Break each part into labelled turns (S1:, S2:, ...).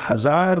S1: 1000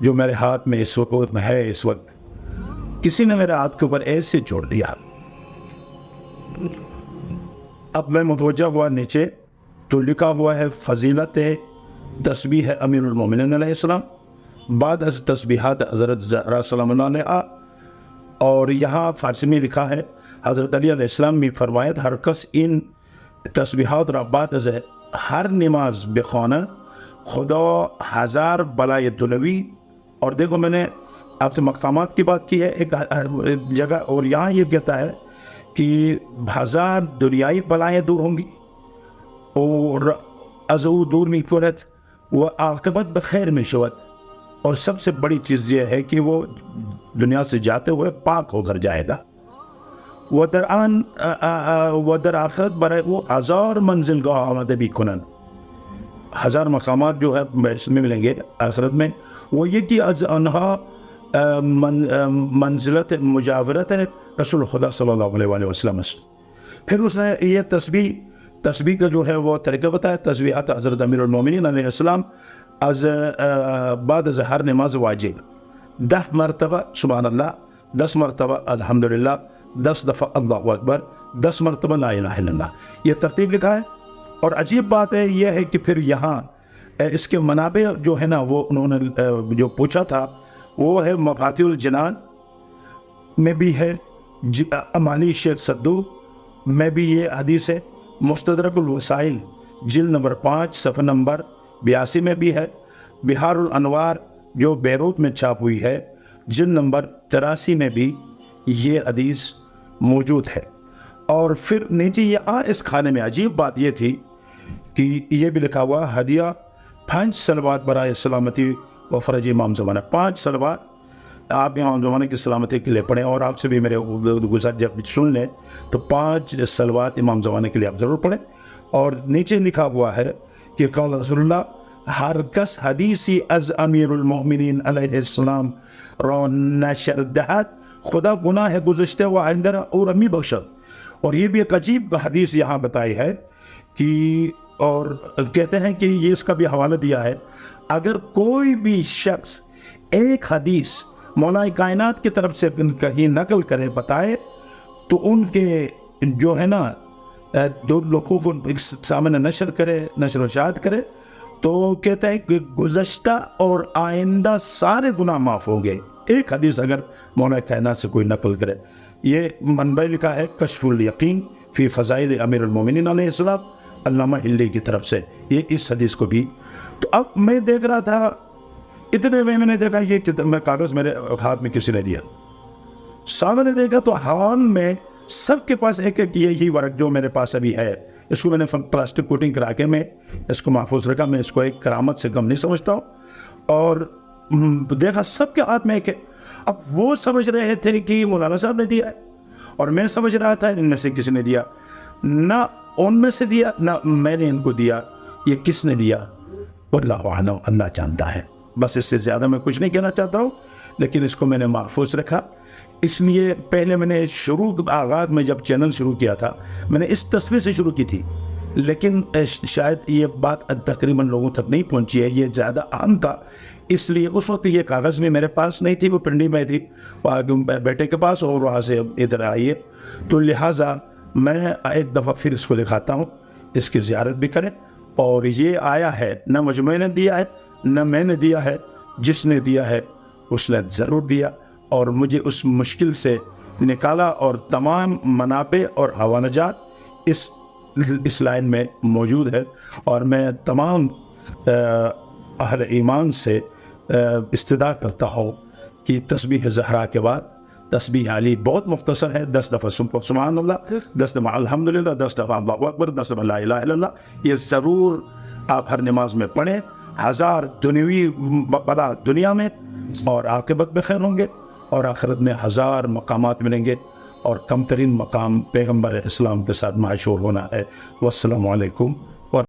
S1: جو میرے ہاتھ میں اس وقت ہے، اس وقت کسی نے میرے ہاتھ کے اوپر ایسے چھوڑ دیا. اب میں متوجہ ہوا نیچے تو لکھا ہوا ہے فضیلت تسبیح امیر المومنین علیہ السلام بعد از تسبیحات حضرت زہرا سلام اللہ علیہا. اور یہاں فارسی میں لکھا ہے حضرت علی علیہ السلام میں فرمایت ہر کس ان تسبیحات را بعد از ہر نماز بخوانا خدا 1000 بلائے دنوی. اور دیکھو میں نے آپ سے مقامات کی بات کی ہے ایک جگہ، اور یہاں یہ کہتا ہے کہ 1000 دنیائی بلائیں دور ہوں گی اور ازو دور میں کورت وہ عاقبت بخیر میں شوت. اور سب سے بڑی چیز یہ ہے کہ وہ دنیا سے جاتے ہوئے پاک ہو کر جائے گا. وہ در آخرت برائے وہ 1000 منزل کا آمدہ بھی کنن. 1000 مقامات جو ہے اس میں ملیں گے آخرت میں. وہ یہ کہ از انہا منزلت مجاورت ہے رسول خدا صلی اللہ علیہ وآلہ وسلم. پھر اس نے یہ تسبیح کا جو ہے وہ طریقہ بتایا. تسبیحات حضرت امیر المومنین علیہ السلام از بعد از ہر نماز واجب 10 مرتبہ سبحان اللہ، 10 مرتبہ الحمدللہ، 10 دفعہ اللہ اکبر، 10 مرتبہ لا الہ الا اللہ. یہ ترتیب لکھا ہے. اور عجیب بات ہے یہ ہے کہ پھر یہاں اس کے منابع جو ہے نا وہ انہوں نے جو پوچھا تھا وہ ہے مفاتیح الجنان میں بھی ہے، امانی شیخ صدوق میں بھی یہ حدیث ہے، مستدرک الوسائل جلد نمبر 5 صفحہ نمبر 82 میں بھی ہے، بہار الانوار جو بیروت میں چھاپ ہوئی ہے جلد نمبر 83 میں بھی یہ حدیث موجود ہے. اور پھر نیچے یہاں اس کھانے میں عجیب بات یہ تھی کہ یہ بھی لکھا ہوا ہدیہ 5 صلوات برائے سلامتی و فرج امام زمانہ. 5 صلوات آپ امام زمانہ کی سلامتی کے لیے پڑھیں. اور آپ سے بھی میرے گزار جب سن لیں تو 5 صلوات امام زمانہ کے لیے آپ ضرور پڑھیں. اور نیچے لکھا ہوا ہے کہ قال رسول اللہ ہر کس حدیثی از امیر المؤمنین علیہ السلام رو نشر دہت خدا گناہ گزشتہ و آئندہ اور امی بخشد. اور یہ بھی ایک عجیب حدیث یہاں بتائی ہے کہ اور کہتے ہیں کہ یہ اس کا بھی حوالہ دیا ہے اگر کوئی بھی شخص ایک حدیث مولا کائنات کی طرف سے کہیں نقل کرے بتائے تو ان کے جو ہے نا 2 لوگوں کو سامنے نشر و شاہد کرے تو کہتا ہے کہ گزشتہ اور آئندہ سارے گناہ معاف ہوں گے. ایک حدیث اگر مولا کائنات سے کوئی نقل کرے. یہ منبع لکھا ہے کشف الیقین فی فضائل امیر المومنین علیہ السلام علامہ ہلی کی طرف سے یہ اس حدیث کو بھی. تو اب میں دیکھ رہا تھا اتنے میں نے دیکھا یہ میں کاغذ میرے ہاتھ میں کسی نے دیا. سامنے دیکھا تو ہال میں سب کے پاس ایک ایک یہی ورق جو میرے پاس ابھی ہے اس کو میں نے پلاسٹک کوٹنگ کرا کے میں اس کو محفوظ رکھا. میں اس کو ایک کرامت سے کم نہیں سمجھتا ہوں. اور دیکھا سب کے ہاتھ میں ایک ہے. اب وہ سمجھ رہے تھے کہ مولانا صاحب نے دیا ہے اور میں سمجھ رہا تھا ان میں سے کسی نے دیا. نہ ان میں سے دیا نہ میں نے ان کو دیا. یہ کس نے دیا واللہ اعلم، اللہ جانتا ہے. بس اس سے زیادہ میں کچھ نہیں کہنا چاہتا ہوں لیکن اس کو میں نے محفوظ رکھا. اس لیے پہلے میں نے آغاز میں جب چینل شروع کیا تھا میں نے اس تصویر سے شروع کی تھی لیکن شاید یہ بات تقریباً لوگوں تک نہیں پہنچی ہے. یہ زیادہ عام تھا اس لیے اس وقت یہ کاغذ بھی میرے پاس نہیں تھی، وہ پنڈی میں تھی بیٹے کے پاس اور وہاں سے ادھر آئیے. تو لہٰذا میں ایک دفعہ پھر اس کو دکھاتا ہوں، اس کی زیارت بھی کریں. اور یہ آیا ہے نہ مجموعے نے دیا ہے نہ میں نے دیا ہے، جس نے دیا ہے اس نے ضرور دیا اور مجھے اس مشکل سے نکالا. اور تمام منابع اور حوالہ جات اس لائن میں موجود ہے. اور میں تمام اہل ایمان سے استدعا کرتا ہوں کہ تسبیح زہرا کے بعد تسبیح علی بہت مختصر ہے. 10 دفعہ سبحان اللہ، 10 دفعہ الحمدللہ، 10 دفعہ اللہ اکبر، 10 دفعہ لا الہ الا اللہ. یہ ضرور آپ ہر نماز میں پڑھیں. 1000 دنیوی بلا دنیا میں اور عاقبت میں خیر ہوں گے اور آخرت میں 1000 مقامات ملیں گے اور کم ترین مقام پیغمبر اسلام کے ساتھ معشور ہونا ہے. والسلام علیکم